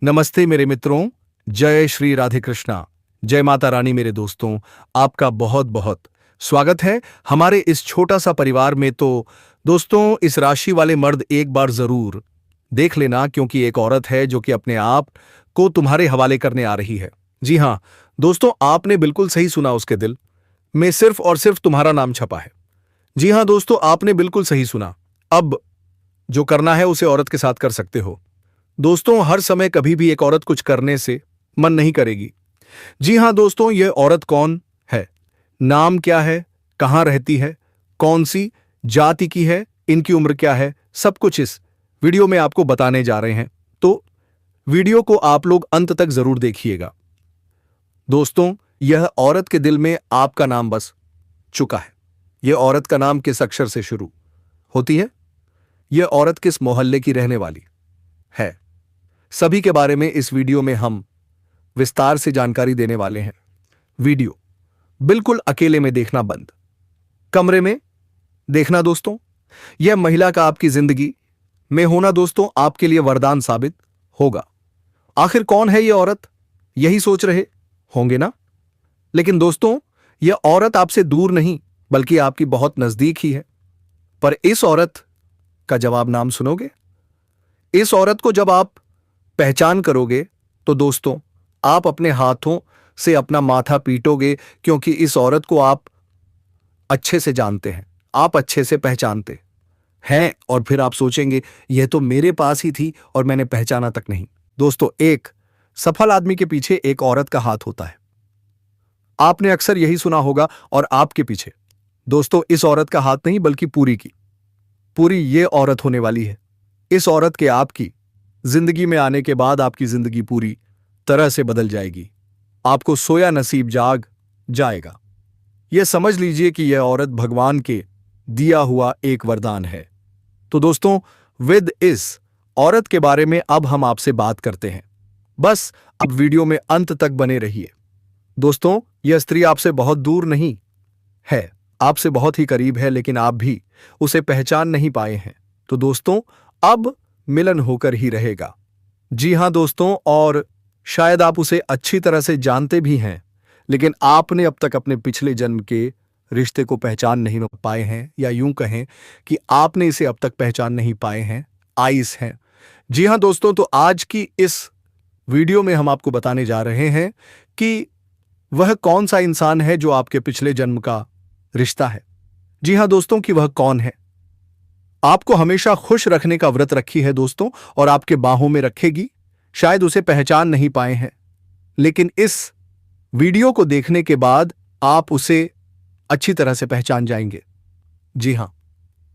नमस्ते मेरे मित्रों, जय श्री राधे कृष्णा, जय माता रानी। मेरे दोस्तों, आपका बहुत बहुत स्वागत है हमारे इस छोटा सा परिवार में। तो दोस्तों, इस राशि वाले मर्द एक बार जरूर देख लेना, क्योंकि एक औरत है जो कि अपने आप को तुम्हारे हवाले करने आ रही है। जी हाँ दोस्तों, आपने बिल्कुल सही सुना, उसके दिल में सिर्फ और सिर्फ तुम्हारा नाम छपा है। जी हाँ दोस्तों, आपने बिल्कुल सही सुना। अब जो करना है उसे औरत के साथ कर सकते हो। दोस्तों, हर समय कभी भी एक औरत कुछ करने से मन नहीं करेगी। जी हां दोस्तों, यह औरत कौन है, नाम क्या है, कहां रहती है, कौन सी जाति की है, इनकी उम्र क्या है, सब कुछ इस वीडियो में आपको बताने जा रहे हैं। तो वीडियो को आप लोग अंत तक जरूर देखिएगा। दोस्तों, यह औरत के दिल में आपका नाम बस चुका है। यह औरत का नाम किस अक्षर से शुरू होती है, यह औरत किस मोहल्ले की रहने वाली है, सभी के बारे में इस वीडियो में हम विस्तार से जानकारी देने वाले हैं। वीडियो बिल्कुल अकेले में देखना, बंद कमरे में देखना। दोस्तों, यह महिला का आपकी जिंदगी में होना दोस्तों आपके लिए वरदान साबित होगा। आखिर कौन है यह औरत, यही सोच रहे होंगे ना। लेकिन दोस्तों, यह औरत आपसे दूर नहीं बल्कि आपकी बहुत नजदीक ही है। पर इस औरत का जवाब नाम सुनोगे, इस औरत को जब आप पहचान करोगे तो दोस्तों आप अपने हाथों से अपना माथा पीटोगे, क्योंकि इस औरत को आप अच्छे से जानते हैं, आप अच्छे से पहचानते हैं। और फिर आप सोचेंगे यह तो मेरे पास ही थी और मैंने पहचाना तक नहीं। दोस्तों, एक सफल आदमी के पीछे एक औरत का हाथ होता है। आपने अक्सर यही सुना होगा। और आपके पीछे दोस्तों इस औरत का हाथ नहीं बल्कि पूरी की पूरी ये औरत होने वाली है। इस औरत के आपकी जिंदगी में आने के बाद आपकी जिंदगी पूरी तरह से बदल जाएगी। आपको सोया नसीब जाग जाएगा। यह समझ लीजिए कि यह औरत भगवान के दिया हुआ एक वरदान है। तो दोस्तों, विद इस औरत के बारे में अब हम आपसे बात करते हैं। बस अब वीडियो में अंत तक बने रहिए। दोस्तों, यह स्त्री आपसे बहुत दूर नहीं है, आपसे बहुत ही करीब है, लेकिन आप भी उसे पहचान नहीं पाए हैं। तो दोस्तों, अब मिलन होकर ही रहेगा। जी हां दोस्तों, और शायद आप उसे अच्छी तरह से जानते भी हैं, लेकिन आपने अब तक अपने पिछले जन्म के रिश्ते को पहचान नहीं पाए हैं, या यूं कहें कि आपने इसे अब तक पहचान नहीं पाए हैं, आइस हैं। जी हां दोस्तों, तो आज की इस वीडियो में हम आपको बताने जा रहे हैं कि वह कौन सा इंसान है जो आपके पिछले जन्म का रिश्ता है। जी हां दोस्तों, कि वह कौन है। आपको हमेशा खुश रखने का व्रत रखी है दोस्तों, और आपके बाहों में रखेगी। शायद उसे पहचान नहीं पाए हैं, लेकिन इस वीडियो को देखने के बाद आप उसे अच्छी तरह से पहचान जाएंगे। जी हां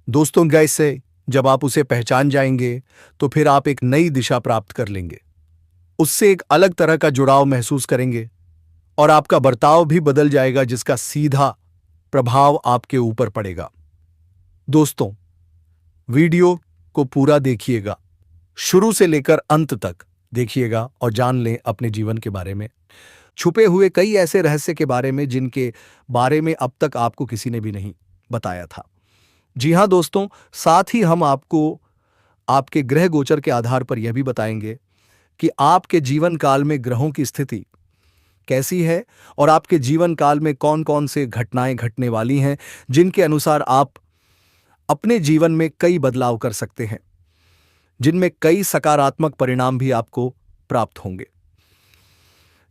दोस्तों, कैसे जब आप उसे पहचान जाएंगे तो फिर आप एक नई दिशा प्राप्त कर लेंगे, उससे एक अलग तरह का जुड़ाव महसूस करेंगे, और आपका बर्ताव भी बदल जाएगा, जिसका सीधा प्रभाव आपके ऊपर पड़ेगा। दोस्तों, वीडियो को पूरा देखिएगा, शुरू से लेकर अंत तक देखिएगा, और जान लें अपने जीवन के बारे में, छुपे हुए कई ऐसे रहस्य के बारे में जिनके बारे में अब तक आपको किसी ने भी नहीं बताया था। जी हां दोस्तों, साथ ही हम आपको आपके ग्रह गोचर के आधार पर यह भी बताएंगे कि आपके जीवन काल में ग्रहों की स्थिति कैसी है, और आपके जीवन काल में कौन कौन से घटनाएं घटने वाली हैं, जिनके अनुसार आप अपने जीवन में कई बदलाव कर सकते हैं, जिनमें कई सकारात्मक परिणाम भी आपको प्राप्त होंगे।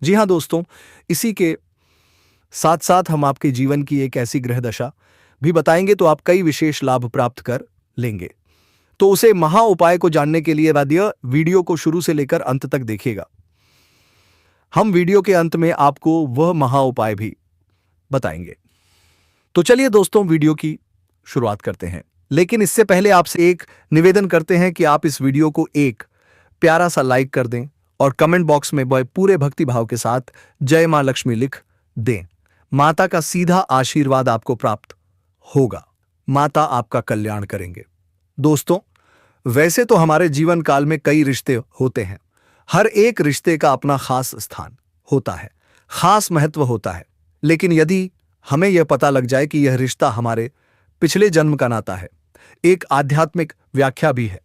जी हां दोस्तों, इसी के साथ साथ हम आपके जीवन की एक ऐसी ग्रह दशा भी बताएंगे तो आप कई विशेष लाभ प्राप्त कर लेंगे। तो उसे महा उपाय को जानने के लिए वीडियो को शुरू से लेकर अंत तक देखिएगा। हम वीडियो के अंत में आपको वह महा उपाय भी बताएंगे। तो चलिए दोस्तों, वीडियो की शुरुआत करते हैं। लेकिन इससे पहले आपसे एक निवेदन करते हैं कि आप इस वीडियो को एक प्यारा सा लाइक कर दें, और कमेंट बॉक्स में पूरे भक्ति भाव के साथ जय मां लक्ष्मी लिख दें। माता का सीधा आशीर्वाद आपको प्राप्त होगा, माता आपका कल्याण करेंगे। दोस्तों, वैसे तो हमारे जीवन काल में कई रिश्ते होते हैं, हर एक रिश्ते का अपना खास स्थान होता है, खास महत्व होता है। लेकिन यदि हमें यह पता लग जाए कि यह रिश्ता हमारे पिछले जन्म का नाता है, एक आध्यात्मिक व्याख्या भी है।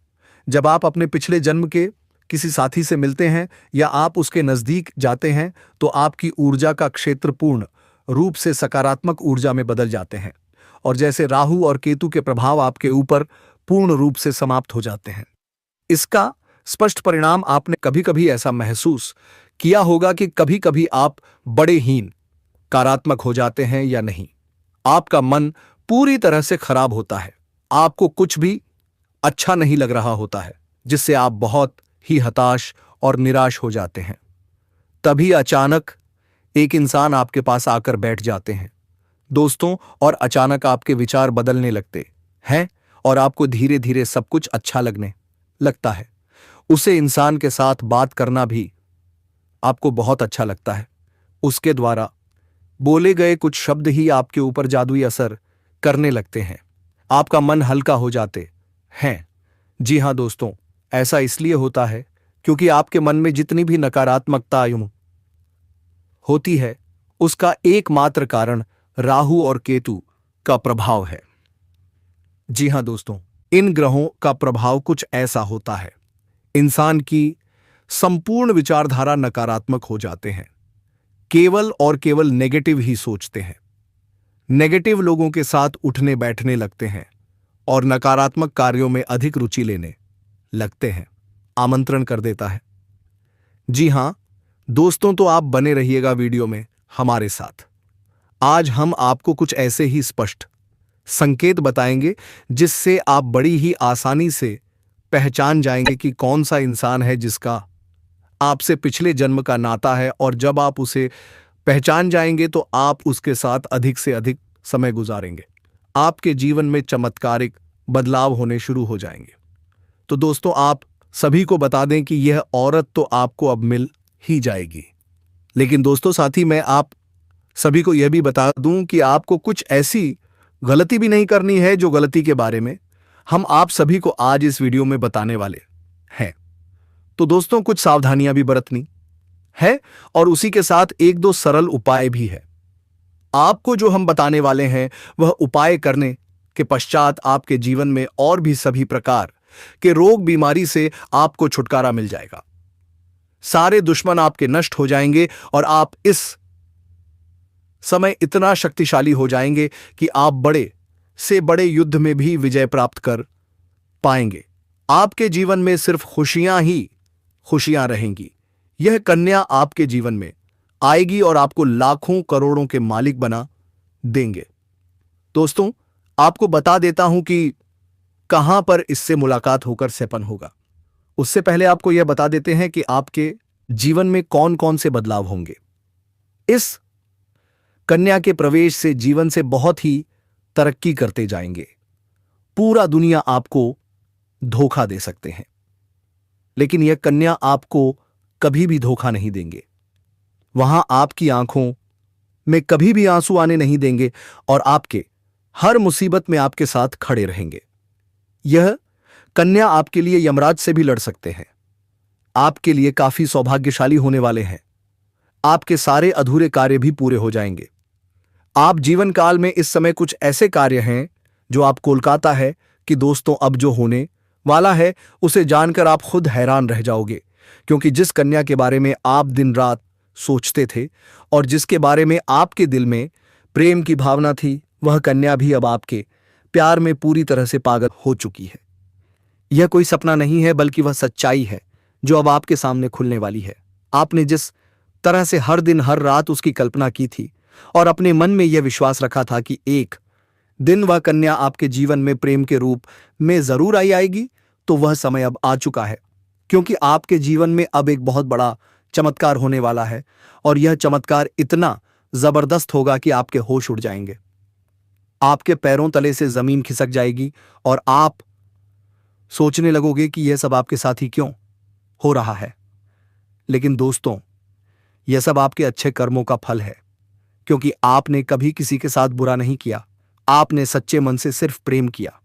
जब आप अपने पिछले जन्म के किसी साथी से मिलते हैं या आप उसके नजदीक जाते हैं तो आपकी ऊर्जा का क्षेत्र पूर्ण रूप से सकारात्मक ऊर्जा में बदल जाते हैं और जैसे राहु और केतु के प्रभाव आपके ऊपर पूर्ण रूप से समाप्त हो जाते हैं। इसका स्पष्ट परिणाम आपने कभी कभी ऐसा महसूस किया होगा कि कभी कभी आप बड़े हीन नकारात्मक हो जाते हैं या नहीं। आपका मन पूरी तरह से खराब होता है, आपको कुछ भी अच्छा नहीं लग रहा होता है, जिससे आप बहुत ही हताश और निराश हो जाते हैं। तभी अचानक एक इंसान आपके पास आकर बैठ जाते हैं दोस्तों, और अचानक आपके विचार बदलने लगते हैं और आपको धीरे धीरे सब कुछ अच्छा लगने लगता है। उसे इंसान के साथ बात करना भी आपको बहुत अच्छा लगता है। उसके द्वारा बोले गए कुछ शब्द ही आपके ऊपर जादुई असर करने लगते हैं, आपका मन हल्का हो जाते हैं। जी हाँ दोस्तों, ऐसा इसलिए होता है क्योंकि आपके मन में जितनी भी नकारात्मकता होती है उसका एकमात्र कारण राहु और केतु का प्रभाव है। जी हाँ दोस्तों, इन ग्रहों का प्रभाव कुछ ऐसा होता है, इंसान की संपूर्ण विचारधारा नकारात्मक हो जाते हैं, केवल और केवल नेगेटिव ही सोचते हैं, नेगेटिव लोगों के साथ उठने बैठने लगते हैं और नकारात्मक कार्यों में अधिक रुचि लेने लगते हैं, आमंत्रण कर देता है। जी हां दोस्तों, तो आप बने रहिएगा वीडियो में हमारे साथ। आज हम आपको कुछ ऐसे ही स्पष्ट संकेत बताएंगे जिससे आप बड़ी ही आसानी से पहचान जाएंगे कि कौन सा इंसान है जिसका आपसे पिछले जन्म का नाता है, और जब आप उसे पहचान जाएंगे तो आप उसके साथ अधिक से अधिक समय गुजारेंगे, आपके जीवन में चमत्कारिक बदलाव होने शुरू हो जाएंगे। तो दोस्तों, आप सभी को बता दें कि यह औरत तो आपको अब मिल ही जाएगी, लेकिन दोस्तों साथ ही मैं आप सभी को यह भी बता दूं कि आपको कुछ ऐसी गलती भी नहीं करनी है जो गलती के बारे में हम आप सभी को आज इस वीडियो में बताने वाले हैं। तो दोस्तों, कुछ सावधानियां भी बरतनी है और उसी के साथ एक दो सरल उपाय भी है। आपको जो हम बताने वाले हैं वह उपाय करने के पश्चात आपके जीवन में और भी सभी प्रकार के रोग बीमारी से आपको छुटकारा मिल जाएगा, सारे दुश्मन आपके नष्ट हो जाएंगे और आप इस समय इतना शक्तिशाली हो जाएंगे कि आप बड़े से बड़े युद्ध में भी विजय प्राप्त कर पाएंगे। आपके जीवन में सिर्फ खुशियां ही खुशियां रहेंगी। यह कन्या आपके जीवन में आएगी और आपको लाखों करोड़ों के मालिक बना देंगे। दोस्तों, आपको बता देता हूं कि कहां पर इससे मुलाकात होकर सपन होगा। उससे पहले आपको यह बता देते हैं कि आपके जीवन में कौन कौन से बदलाव होंगे। इस कन्या के प्रवेश से जीवन से बहुत ही तरक्की करते जाएंगे। पूरा दुनिया आपको धोखा दे सकते हैं, लेकिन यह कन्या आपको कभी भी धोखा नहीं देंगे। वहां आपकी आंखों में कभी भी आंसू आने नहीं देंगे और आपके हर मुसीबत में आपके साथ खड़े रहेंगे। यह कन्या आपके लिए यमराज से भी लड़ सकते हैं। आपके लिए काफी सौभाग्यशाली होने वाले हैं। आपके सारे अधूरे कार्य भी पूरे हो जाएंगे। आप जीवन काल में इस समय कुछ ऐसे कार्य हैं जो आप कोलकाता है कि दोस्तों अब जो होने वाला है उसे जानकर आप खुद हैरान रह जाओगे, क्योंकि जिस कन्या के बारे में आप दिन रात सोचते थे और जिसके बारे में आपके दिल में प्रेम की भावना थी, वह कन्या भी अब आपके प्यार में पूरी तरह से पागल हो चुकी है। यह कोई सपना नहीं है, बल्कि वह सच्चाई है जो अब आपके सामने खुलने वाली है। आपने जिस तरह से हर दिन हर रात उसकी कल्पना की थी और अपने मन में यह विश्वास रखा था कि एक दिन वह कन्या आपके जीवन में प्रेम के रूप में जरूर आएगी, तो वह समय अब आ चुका है, क्योंकि आपके जीवन में अब एक बहुत बड़ा चमत्कार होने वाला है और यह चमत्कार इतना जबरदस्त होगा कि आपके होश उड़ जाएंगे। आपके पैरों तले से जमीन खिसक जाएगी और आप सोचने लगोगे कि यह सब आपके साथ ही क्यों हो रहा है। लेकिन दोस्तों, यह सब आपके अच्छे कर्मों का फल है, क्योंकि आपने कभी किसी के साथ बुरा नहीं किया। आपने सच्चे मन से सिर्फ प्रेम किया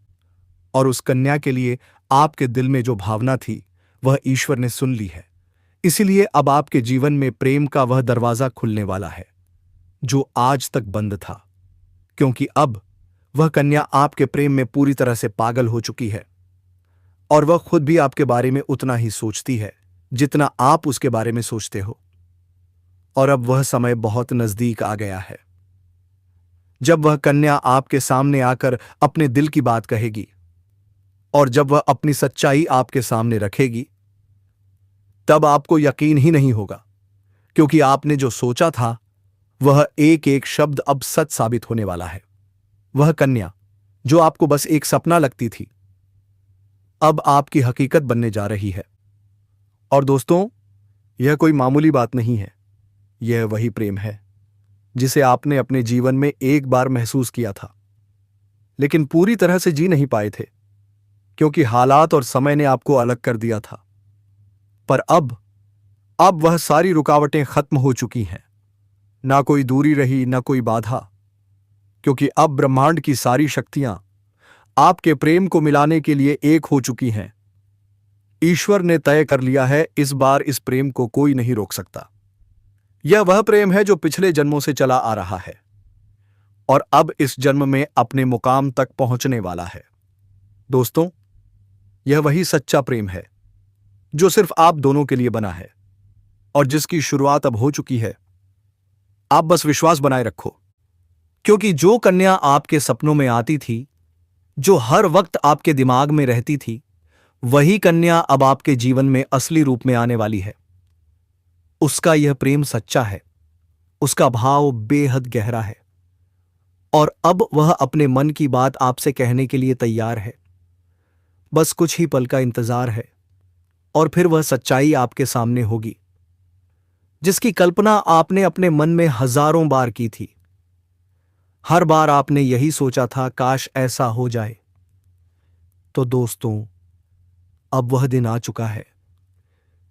और उस कन्या के लिए आपके दिल में जो भावना थी वह ईश्वर ने सुन ली है। इसीलिए अब आपके जीवन में प्रेम का वह दरवाजा खुलने वाला है जो आज तक बंद था, क्योंकि अब वह कन्या आपके प्रेम में पूरी तरह से पागल हो चुकी है और वह खुद भी आपके बारे में उतना ही सोचती है जितना आप उसके बारे में सोचते हो। और अब वह समय बहुत नजदीक आ गया है जब वह कन्या आपके सामने आकर अपने दिल की बात कहेगी, और जब वह अपनी सच्चाई आपके सामने रखेगी, तब आपको यकीन ही नहीं होगा, क्योंकि आपने जो सोचा था वह एक एक शब्द अब सच साबित होने वाला है। वह कन्या जो आपको बस एक सपना लगती थी, अब आपकी हकीकत बनने जा रही है। और दोस्तों, यह कोई मामूली बात नहीं है। यह वही प्रेम है जिसे आपने अपने जीवन में एक बार महसूस किया था, लेकिन पूरी तरह से जी नहीं पाए थे, क्योंकि हालात और समय ने आपको अलग कर दिया था। पर अब वह सारी रुकावटें खत्म हो चुकी हैं। ना कोई दूरी रही, ना कोई बाधा, क्योंकि अब ब्रह्मांड की सारी शक्तियां आपके प्रेम को मिलाने के लिए एक हो चुकी हैं। ईश्वर ने तय कर लिया है, इस बार इस प्रेम को कोई नहीं रोक सकता। यह वह प्रेम है जो पिछले जन्मों से चला आ रहा है और अब इस जन्म में अपने मुकाम तक पहुंचने वाला है। दोस्तों, यह वही सच्चा प्रेम है जो सिर्फ आप दोनों के लिए बना है और जिसकी शुरुआत अब हो चुकी है। आप बस विश्वास बनाए रखो, क्योंकि जो कन्या आपके सपनों में आती थी, जो हर वक्त आपके दिमाग में रहती थी, वही कन्या अब आपके जीवन में असली रूप में आने वाली है। उसका यह प्रेम सच्चा है, उसका भाव बेहद गहरा है, और अब वह अपने मन की बात आपसे कहने के लिए तैयार है। बस कुछ ही पल का इंतजार है और फिर वह सच्चाई आपके सामने होगी, जिसकी कल्पना आपने अपने मन में हजारों बार की थी। हर बार आपने यही सोचा था, काश ऐसा हो जाए। तो दोस्तों, अब वह दिन आ चुका है,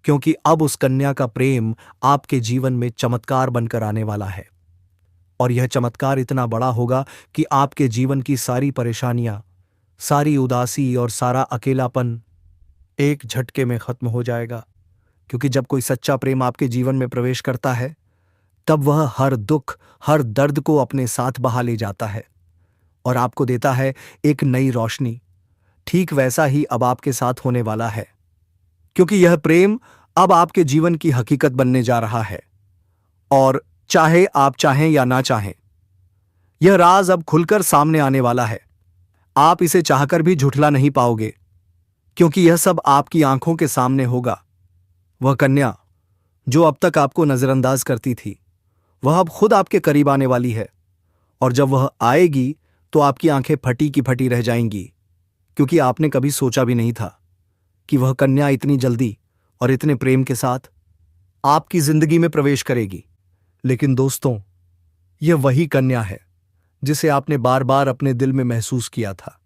क्योंकि अब उस कन्या का प्रेम आपके जीवन में चमत्कार बनकर आने वाला है। और यह चमत्कार इतना बड़ा होगा कि आपके जीवन की सारी परेशानियां, सारी उदासी और सारा अकेलापन एक झटके में खत्म हो जाएगा। क्योंकि जब कोई सच्चा प्रेम आपके जीवन में प्रवेश करता है, तब वह हर दुख, हर दर्द को अपने साथ बहा ले जाता है और आपको देता है एक नई रोशनी। ठीक वैसा ही अब आपके साथ होने वाला है, क्योंकि यह प्रेम अब आपके जीवन की हकीकत बनने जा रहा है। और चाहे आप चाहें या ना चाहें, यह राज अब खुलकर सामने आने वाला है। आप इसे चाहकर भी झुठला नहीं पाओगे, क्योंकि यह सब आपकी आंखों के सामने होगा। वह कन्या जो अब तक आपको नजरअंदाज करती थी, वह अब खुद आपके करीब आने वाली है। और जब वह आएगी तो आपकी आंखें फटी की फटी रह जाएंगी, क्योंकि आपने कभी सोचा भी नहीं था कि वह कन्या इतनी जल्दी और इतने प्रेम के साथ आपकी जिंदगी में प्रवेश करेगी। लेकिन दोस्तों, यह वही कन्या है जिसे आपने बार बार अपने दिल में महसूस किया था,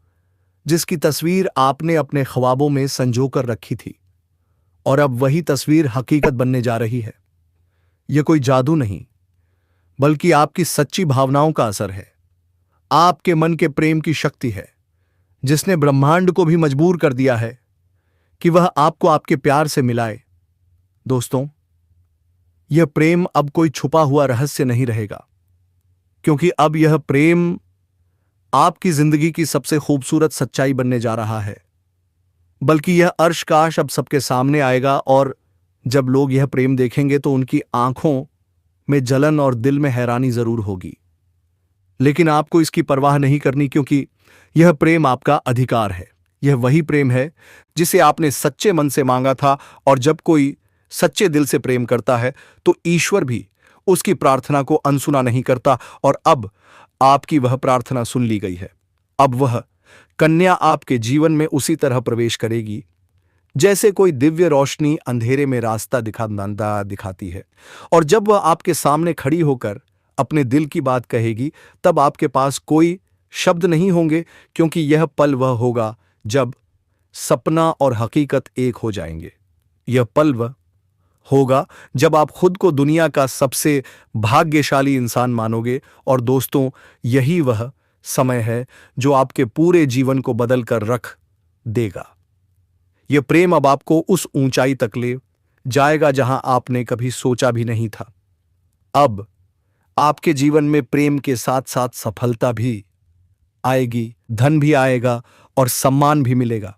जिसकी तस्वीर आपने अपने ख्वाबों में संजो कर रखी थी, और अब वही तस्वीर हकीकत बनने जा रही है। यह कोई जादू नहीं, बल्कि आपकी सच्ची भावनाओं का असर है। आपके मन के प्रेम की शक्ति है, जिसने ब्रह्मांड को भी मजबूर कर दिया है कि वह आपको आपके प्यार से मिलाए। दोस्तों, यह प्रेम अब कोई छुपा हुआ रहस्य नहीं रहेगा, क्योंकि अब यह प्रेम आपकी जिंदगी की सबसे खूबसूरत सच्चाई बनने जा रहा है। बल्कि यह अर्श काश अब सबके सामने आएगा, और जब लोग यह प्रेम देखेंगे तो उनकी आंखों में जलन और दिल में हैरानी जरूर होगी। लेकिन आपको इसकी परवाह नहीं करनी, क्योंकि यह प्रेम आपका अधिकार है। यह वही प्रेम है जिसे आपने सच्चे मन से मांगा था, और जब कोई सच्चे दिल से प्रेम करता है तो ईश्वर भी उसकी प्रार्थना को अनसुना नहीं करता। और अब आपकी वह प्रार्थना सुन ली गई है। अब वह कन्या आपके जीवन में उसी तरह प्रवेश करेगी जैसे कोई दिव्य रोशनी अंधेरे में रास्ता दिखाती है। और जब वह आपके सामने खड़ी होकर अपने दिल की बात कहेगी, तब आपके पास कोई शब्द नहीं होंगे, क्योंकि यह पल वह होगा जब सपना और हकीकत एक हो जाएंगे। यह पल वह होगा जब आप खुद को दुनिया का सबसे भाग्यशाली इंसान मानोगे। और दोस्तों, यही वह समय है जो आपके पूरे जीवन को बदल कर रख देगा। यह प्रेम अब आपको उस ऊंचाई तक ले जाएगा जहां आपने कभी सोचा भी नहीं था। अब आपके जीवन में प्रेम के साथ साथ सफलता भी आएगी, धन भी आएगा और सम्मान भी मिलेगा,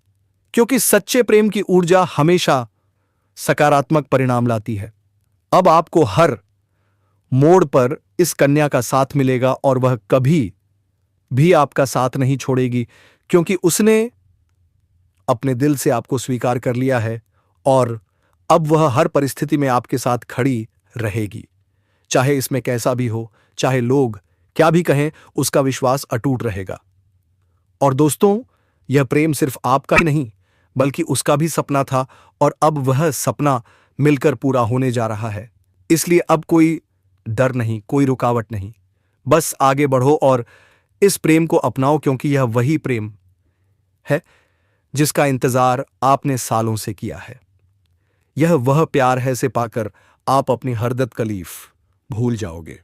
क्योंकि सच्चे प्रेम की ऊर्जा हमेशा सकारात्मक परिणाम लाती है। अब आपको हर मोड़ पर इस कन्या का साथ मिलेगा और वह कभी भी आपका साथ नहीं छोड़ेगी, क्योंकि उसने अपने दिल से आपको स्वीकार कर लिया है और अब वह हर परिस्थिति में आपके साथ खड़ी रहेगी। चाहे इसमें कैसा भी हो, चाहे लोग क्या भी कहें, उसका विश्वास अटूट रहेगा। और दोस्तों, यह प्रेम सिर्फ आपका ही नहीं बल्कि उसका भी सपना था और अब वह सपना मिलकर पूरा होने जा रहा है। इसलिए अब कोई डर नहीं, कोई रुकावट नहीं। बस आगे बढ़ो और इस प्रेम को अपनाओ, क्योंकि यह वही प्रेम है जिसका इंतजार आपने सालों से किया है। यह वह प्यार है से पाकर आप अपनी हर तकलीफ भूल जाओगे।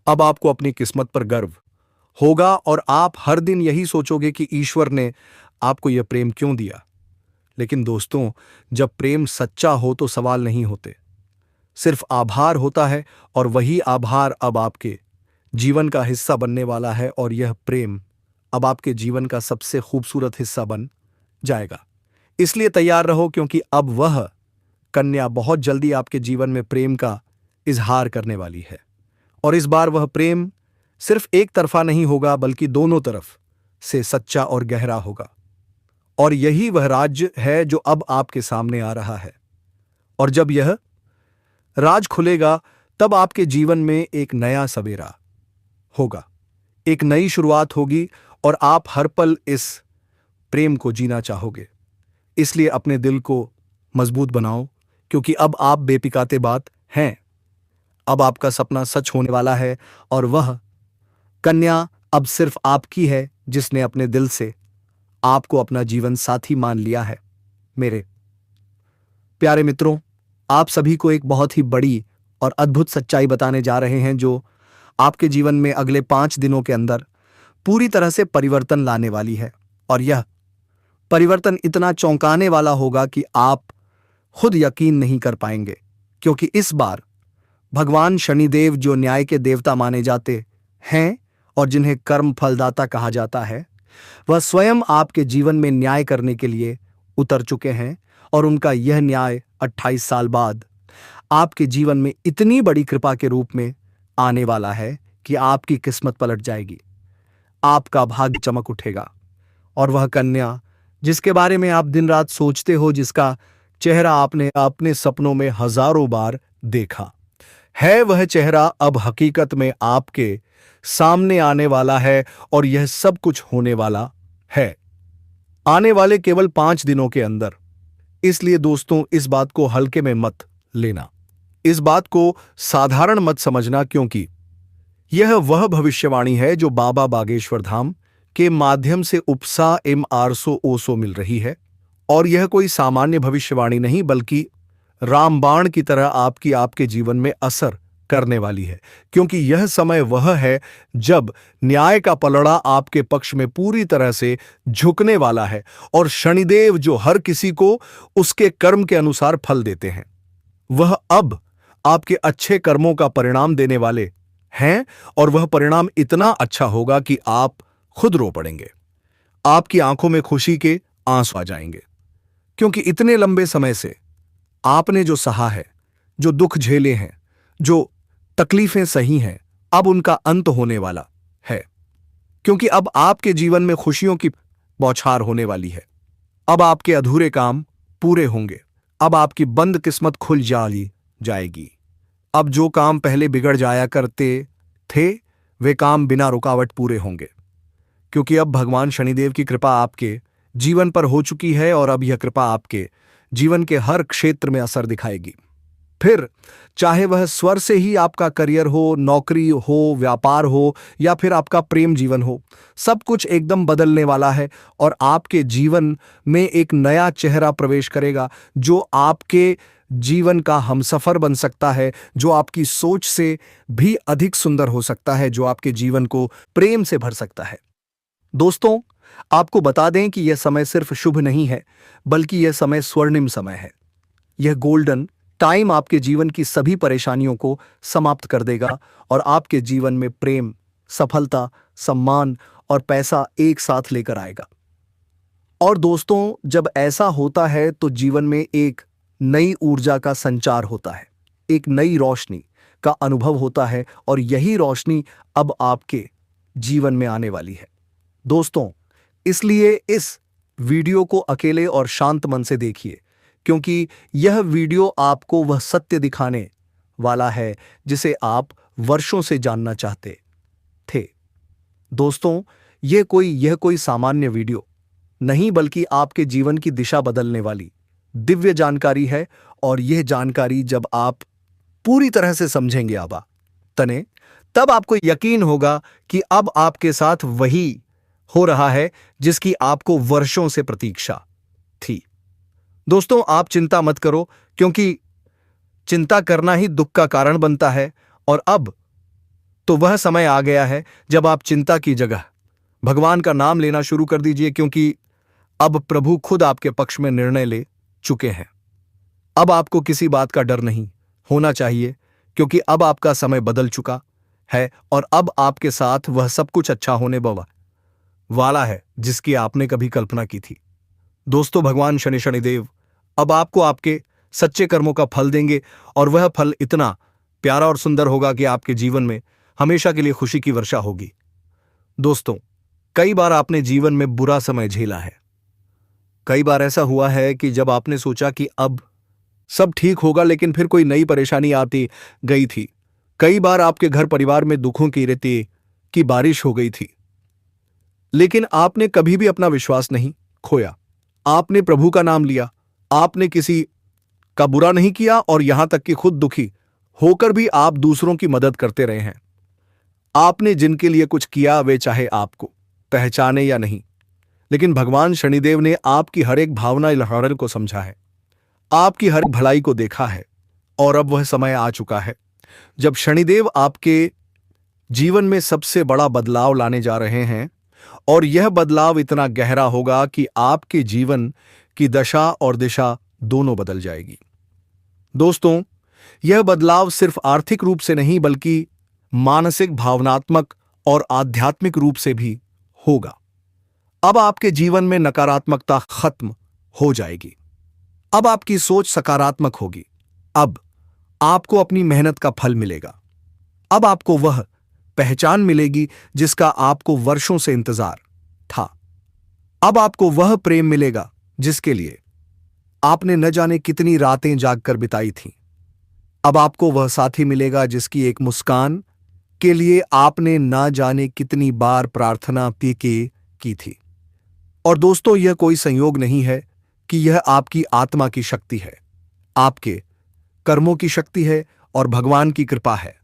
अब आपको अपनी किस्मत पर गर्व होगा और आप हर दिन यही सोचोगे कि ईश्वर ने आपको यह प्रेम क्यों दिया। लेकिन दोस्तों, जब प्रेम सच्चा हो तो सवाल नहीं होते, सिर्फ आभार होता है, और वही आभार अब आपके जीवन का हिस्सा बनने वाला है और यह प्रेम अब आपके जीवन का सबसे खूबसूरत हिस्सा बन जाएगा। इसलिए तैयार रहो, क्योंकि अब वह कन्या बहुत जल्दी आपके जीवन में प्रेम का इजहार करने वाली है। और इस बार वह प्रेम सिर्फ एक तरफा नहीं होगा बल्कि दोनों तरफ से सच्चा और गहरा होगा। और यही वह राज्य है जो अब आपके सामने आ रहा है। और जब यह राज खुलेगा तब आपके जीवन में एक नया सवेरा होगा, एक नई शुरुआत होगी और आप हर पल इस प्रेम को जीना चाहोगे। इसलिए अपने दिल को मजबूत बनाओ, क्योंकि अब आप बेपिकाते बात हैं। अब आपका सपना सच होने वाला है और वह कन्या अब सिर्फ आपकी है, जिसने अपने दिल से आपको अपना जीवन साथी मान लिया है। मेरे प्यारे मित्रों, आप सभी को एक बहुत ही बड़ी और अद्भुत सच्चाई बताने जा रहे हैं जो आपके जीवन में अगले 5 दिनों के अंदर पूरी तरह से परिवर्तन लाने वाली है। और यह परिवर्तन इतना चौंकाने वाला होगा कि आप खुद यकीन नहीं कर पाएंगे, क्योंकि इस बार भगवान शनिदेव, जो न्याय के देवता माने जाते हैं और जिन्हें कर्म फलदाता कहा जाता है, वह स्वयं आपके जीवन में न्याय करने के लिए उतर चुके हैं। और उनका यह न्याय 28 साल बाद आपके जीवन में इतनी बड़ी कृपा के रूप में आने वाला है कि आपकी किस्मत पलट जाएगी, आपका भाग्य चमक उठेगा। और वह कन्या जिसके बारे में आप दिन रात सोचते हो, जिसका चेहरा आपने अपने सपनों में हजारों बार देखा है, वह चेहरा अब हकीकत में आपके सामने आने वाला है। और यह सब कुछ होने वाला है आने वाले केवल 5 दिनों के अंदर। इसलिए दोस्तों, इस बात को हल्के में मत लेना, इस बात को साधारण मत समझना, क्योंकि यह वह भविष्यवाणी है जो बाबा बागेश्वर धाम के माध्यम से उपसा एम आरसो ओसो मिल रही है। और यह कोई सामान्य भविष्यवाणी नहीं बल्कि रामबाण की तरह आपके जीवन में असर करने वाली है, क्योंकि यह समय वह है जब न्याय का पलड़ा आपके पक्ष में पूरी तरह से झुकने वाला है। और शनिदेव, जो हर किसी को उसके कर्म के अनुसार फल देते हैं, वह अब आपके अच्छे कर्मों का परिणाम देने वाले हैं। और वह परिणाम इतना अच्छा होगा कि आप खुद रो पड़ेंगे, आपकी आंखों में खुशी के आंसू आ जाएंगे, क्योंकि इतने लंबे समय से आपने जो सहा है, जो दुख झेले हैं, जो तकलीफें सही हैं, अब उनका अंत होने वाला है। क्योंकि अब आपके जीवन में खुशियों की बौछार होने वाली है। अब आपके अधूरे काम पूरे होंगे, अब आपकी बंद किस्मत खुल जाएगी। अब जो काम पहले बिगड़ जाया करते थे, वे काम बिना रुकावट पूरे होंगे, क्योंकि अब भगवान शनिदेव की कृपा आपके जीवन पर हो चुकी है। और अब यह कृपा आपके जीवन के हर क्षेत्र में असर दिखाएगी। फिर चाहे वह स्वर से ही आपका करियर हो, नौकरी हो, व्यापार हो, या फिर आपका प्रेम जीवन हो, सब कुछ एकदम बदलने वाला है। और आपके जीवन में एक नया चेहरा प्रवेश करेगा, जो आपके जीवन का हमसफर बन सकता है, जो आपकी सोच से भी अधिक सुंदर हो सकता है, जो आपके जीवन को प्रेम से भर सकता है। दोस्तों, आपको बता दें कि यह समय सिर्फ शुभ नहीं है, बल्कि यह समय स्वर्णिम समय है। यह गोल्डन टाइम आपके जीवन की सभी परेशानियों को समाप्त कर देगा और आपके जीवन में प्रेम, सफलता, सम्मान और पैसा एक साथ लेकर आएगा। और दोस्तों, जब ऐसा होता है तो जीवन में एक नई ऊर्जा का संचार होता है, एक नई रोशनी का अनुभव होता है और यही रोशनी अब आपके जीवन में आने वाली है। दोस्तों, इसलिए इस वीडियो को अकेले और शांत मन से देखिए, क्योंकि यह वीडियो आपको वह सत्य दिखाने वाला है जिसे आप वर्षों से जानना चाहते थे। दोस्तों, यह कोई सामान्य वीडियो नहीं, बल्कि आपके जीवन की दिशा बदलने वाली दिव्य जानकारी है। और यह जानकारी जब आप पूरी तरह से समझेंगे तब आपको यकीन होगा कि अब आपके साथ वही हो रहा है जिसकी आपको वर्षों से प्रतीक्षा थी। दोस्तों, आप चिंता मत करो, क्योंकि चिंता करना ही दुख का कारण बनता है। और अब तो वह समय आ गया है जब आप चिंता की जगह भगवान का नाम लेना शुरू कर दीजिए, क्योंकि अब प्रभु खुद आपके पक्ष में निर्णय ले चुके हैं। अब आपको किसी बात का डर नहीं होना चाहिए, क्योंकि अब आपका समय बदल चुका है और अब आपके साथ वह सब कुछ अच्छा होने वाला है जिसकी आपने कभी कल्पना की थी। दोस्तों, भगवान शनिदेव अब आपको आपके सच्चे कर्मों का फल देंगे और वह फल इतना प्यारा और सुंदर होगा कि आपके जीवन में हमेशा के लिए खुशी की वर्षा होगी। दोस्तों, कई बार आपने जीवन में बुरा समय झेला है। कई बार ऐसा हुआ है कि जब आपने सोचा कि अब सब ठीक होगा, लेकिन फिर कोई नई परेशानी आती गई थी। कई बार आपके घर परिवार में दुखों की रेती की बारिश हो गई थी, लेकिन आपने कभी भी अपना विश्वास नहीं खोया। आपने प्रभु का नाम लिया, आपने किसी का बुरा नहीं किया और यहां तक कि खुद दुखी होकर भी आप दूसरों की मदद करते रहे हैं। आपने जिनके लिए कुछ किया, वे चाहे आपको पहचाने या नहीं, लेकिन भगवान शनिदेव ने आपकी हर एक भावना लहर को समझा है, आपकी हर भलाई को देखा है। और अब वह समय आ चुका है जब शनिदेव आपके जीवन में सबसे बड़ा बदलाव लाने जा रहे हैं। और यह बदलाव इतना गहरा होगा कि आपके जीवन की दशा और दिशा दोनों बदल जाएगी। दोस्तों, यह बदलाव सिर्फ आर्थिक रूप से नहीं, बल्कि मानसिक, भावनात्मक और आध्यात्मिक रूप से भी होगा। अब आपके जीवन में नकारात्मकता खत्म हो जाएगी। अब आपकी सोच सकारात्मक होगी। अब आपको अपनी मेहनत का फल मिलेगा। अब आपको वह पहचान मिलेगी जिसका आपको वर्षों से इंतजार था। अब आपको वह प्रेम मिलेगा जिसके लिए आपने न जाने कितनी रातें जागकर बिताई थीं। अब आपको वह साथी मिलेगा जिसकी एक मुस्कान के लिए आपने न जाने कितनी बार प्रार्थना की थी। और दोस्तों, यह कोई संयोग नहीं है कि यह आपकी आत्मा की शक्ति है, आपके कर्मों की शक्ति है और भगवान की कृपा है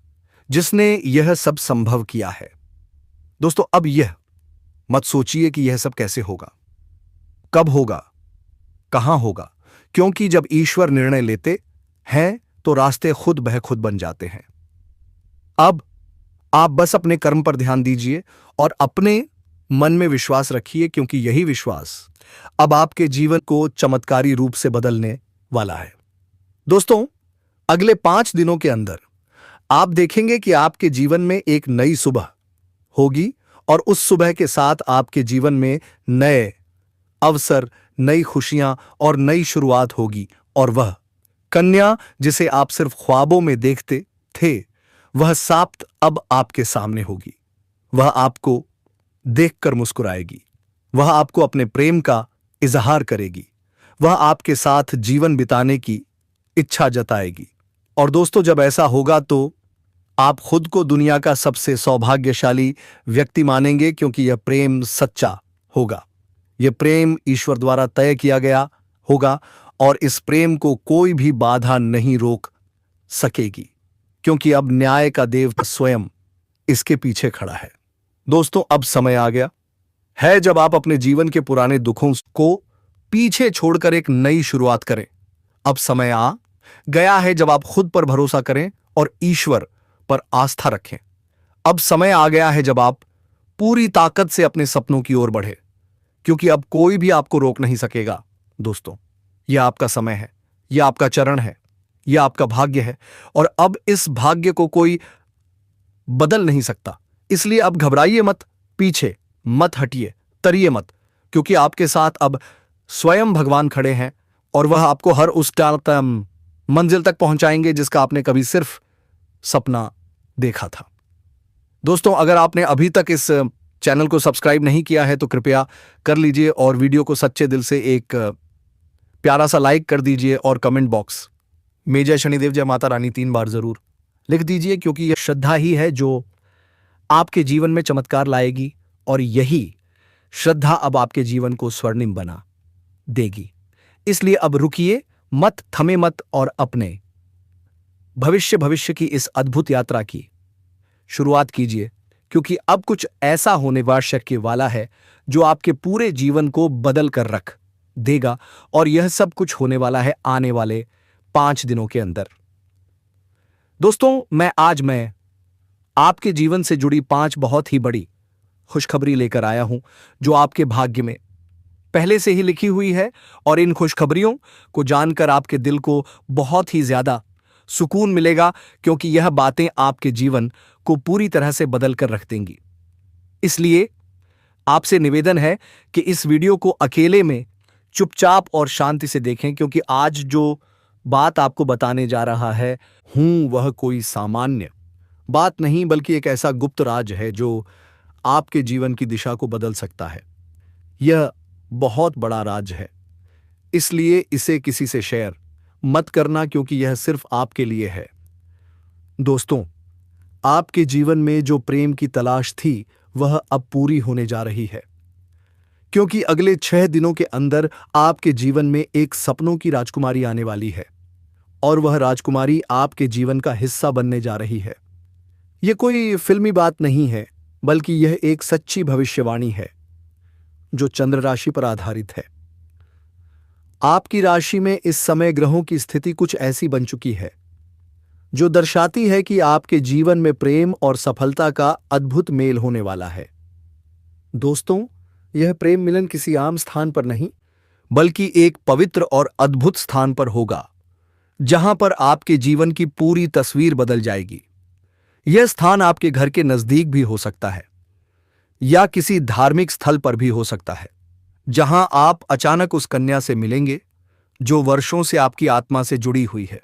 जिसने यह सब संभव किया है। दोस्तों, अब यह मत सोचिए कि यह सब कैसे होगा, कब होगा, कहां होगा, क्योंकि जब ईश्वर निर्णय लेते हैं तो रास्ते खुद बह खुद बन जाते हैं। अब आप बस अपने कर्म पर ध्यान दीजिए और अपने मन में विश्वास रखिए, क्योंकि यही विश्वास अब आपके जीवन को चमत्कारी रूप से बदलने वाला है। दोस्तों, अगले 5 दिनों के अंदर आप देखेंगे कि आपके जीवन में एक नई सुबह होगी और उस सुबह के साथ आपके जीवन में नए अवसर, नई खुशियां और नई शुरुआत होगी। और वह कन्या जिसे आप सिर्फ ख्वाबों में देखते थे, वह साप्त अब आपके सामने होगी। वह आपको देखकर मुस्कुराएगी, वह आपको अपने प्रेम का इजहार करेगी, वह आपके साथ जीवन बिताने की इच्छा जताएगी। और दोस्तों, जब ऐसा होगा तो आप खुद को दुनिया का सबसे सौभाग्यशाली व्यक्ति मानेंगे, क्योंकि यह प्रेम सच्चा होगा। यह प्रेम ईश्वर द्वारा तय किया गया होगा और इस प्रेम को कोई भी बाधा नहीं रोक सकेगी, क्योंकि अब न्याय का देवता स्वयं इसके पीछे खड़ा है। दोस्तों, अब समय आ गया है जब आप अपने जीवन के पुराने दुखों को पीछे छोड़कर एक नई शुरुआत करें। अब समय आ गया है जब आप खुद पर भरोसा करें और ईश्वर पर आस्था रखें। अब समय आ गया है जब आप पूरी ताकत से अपने सपनों की ओर बढ़े, क्योंकि अब कोई भी आपको रोक नहीं सकेगा। दोस्तों, यह आपका समय है, यह आपका चरण है, यह आपका भाग्य है और अब इस भाग्य को कोई बदल नहीं सकता। इसलिए अब घबराइए मत, पीछे मत हटिए, तरिए मत, क्योंकि आपके साथ अब स्वयं भगवान खड़े हैं और वह आपको हर उस मंजिल तक पहुंचाएंगे जिसका आपने कभी सिर्फ सपना देखा था। दोस्तों, अगर आपने अभी तक इस चैनल को सब्सक्राइब नहीं किया है तो कृपया कर लीजिए और वीडियो को सच्चे दिल से एक प्यारा सा लाइक कर दीजिए और कमेंट बॉक्स में जय शनिदेव जय माता रानी 3 बार जरूर लिख दीजिए, क्योंकि यह श्रद्धा ही है जो आपके जीवन में चमत्कार लाएगी और यही श्रद्धा अब आपके जीवन को स्वर्णिम बना देगी। इसलिए अब रुकिए मत, थमे मत और अपने भविष्य की इस अद्भुत यात्रा की शुरुआत कीजिए, क्योंकि अब कुछ ऐसा होने वाला है जो आपके पूरे जीवन को बदल कर रख देगा और यह सब कुछ होने वाला है आने वाले 5 दिनों के अंदर। दोस्तों, आज मैं आपके जीवन से जुड़ी 5 बहुत ही बड़ी खुशखबरी लेकर आया हूं जो आपके भाग्य में पहले से ही लिखी हुई है और इन खुशखबरियों को जानकर आपके दिल को बहुत ही ज्यादा सुकून मिलेगा, क्योंकि यह बातें आपके जीवन को पूरी तरह से बदल कर रख देंगी। इसलिए आपसे निवेदन है कि इस वीडियो को अकेले में चुपचाप और शांति से देखें, क्योंकि आज जो बात आपको बताने जा रहा है वह कोई सामान्य बात नहीं बल्कि एक ऐसा गुप्त राज है जो आपके जीवन की दिशा को बदल सकता है। यह बहुत बड़ा राज है, इसलिए इसे किसी से शेयर मत करना, क्योंकि यह सिर्फ आपके लिए है। दोस्तों, आपके जीवन में जो प्रेम की तलाश थी वह अब पूरी होने जा रही है, क्योंकि अगले 6 दिनों के अंदर आपके जीवन में एक सपनों की राजकुमारी आने वाली है और वह राजकुमारी आपके जीवन का हिस्सा बनने जा रही है। यह कोई फिल्मी बात नहीं है, बल्कि यह एक सच्ची भविष्यवाणी है जो चंद्र राशि पर आधारित है। आपकी राशि में इस समय ग्रहों की स्थिति कुछ ऐसी बन चुकी है जो दर्शाती है कि आपके जीवन में प्रेम और सफलता का अद्भुत मेल होने वाला है। दोस्तों, यह प्रेम मिलन किसी आम स्थान पर नहीं बल्कि एक पवित्र और अद्भुत स्थान पर होगा, जहां पर आपके जीवन की पूरी तस्वीर बदल जाएगी। यह स्थान आपके घर के नजदीक भी हो सकता है या किसी धार्मिक स्थल पर भी हो सकता है, जहां आप अचानक उस कन्या से मिलेंगे जो वर्षों से आपकी आत्मा से जुड़ी हुई है।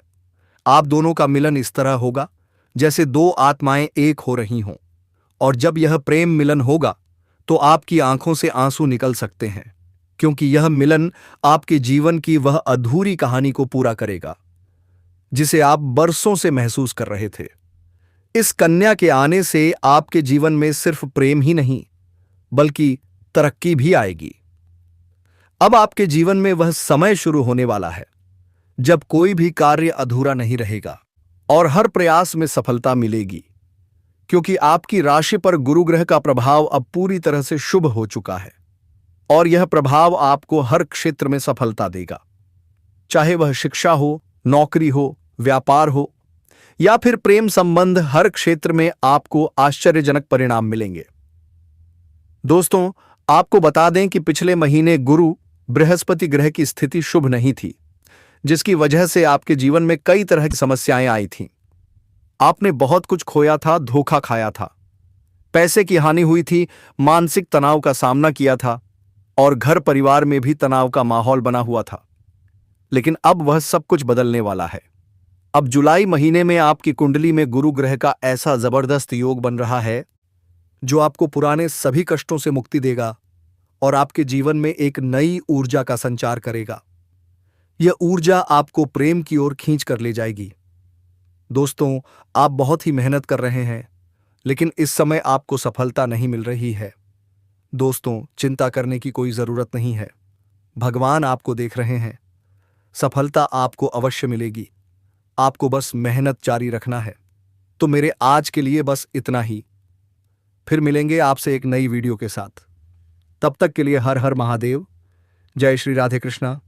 आप दोनों का मिलन इस तरह होगा जैसे 2 आत्माएं एक हो रही हों, और जब यह प्रेम मिलन होगा तो आपकी आंखों से आंसू निकल सकते हैं, क्योंकि यह मिलन आपके जीवन की वह अधूरी कहानी को पूरा करेगा जिसे आप बरसों से महसूस कर रहे थे। इस कन्या के आने से आपके जीवन में सिर्फ प्रेम ही नहीं बल्कि तरक्की भी आएगी। अब आपके जीवन में वह समय शुरू होने वाला है जब कोई भी कार्य अधूरा नहीं रहेगा और हर प्रयास में सफलता मिलेगी, क्योंकि आपकी राशि पर गुरु ग्रह का प्रभाव अब पूरी तरह से शुभ हो चुका है और यह प्रभाव आपको हर क्षेत्र में सफलता देगा, चाहे वह शिक्षा हो, नौकरी हो, व्यापार हो या फिर प्रेम संबंध। हर क्षेत्र में आपको आश्चर्यजनक परिणाम मिलेंगे। दोस्तों, आपको बता दें कि पिछले महीने गुरु बृहस्पति ग्रह की स्थिति शुभ नहीं थी, जिसकी वजह से आपके जीवन में कई तरह की समस्याएं आई थीं। आपने बहुत कुछ खोया था, धोखा खाया था, पैसे की हानि हुई थी, मानसिक तनाव का सामना किया था और घर परिवार में भी तनाव का माहौल बना हुआ था। लेकिन अब वह सब कुछ बदलने वाला है। अब जुलाई महीने में आपकी कुंडली में गुरु ग्रह का ऐसा जबरदस्त योग बन रहा है जो आपको पुराने सभी कष्टों से मुक्ति देगा और आपके जीवन में एक नई ऊर्जा का संचार करेगा। यह ऊर्जा आपको प्रेम की ओर खींच कर ले जाएगी। दोस्तों, आप बहुत ही मेहनत कर रहे हैं, लेकिन इस समय आपको सफलता नहीं मिल रही है। दोस्तों, चिंता करने की कोई जरूरत नहीं है। भगवान आपको देख रहे हैं। सफलता आपको अवश्य मिलेगी। आपको बस मेहनत जारी रखना है। तो मेरे आज के लिए बस इतना ही। फिर मिलेंगे आपसे एक नई वीडियो के साथ। तब तक के लिए हर हर महादेव। जय श्री राधे कृष्णा।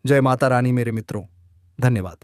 जय माता रानी मेरे मित्रों। धन्यवाद।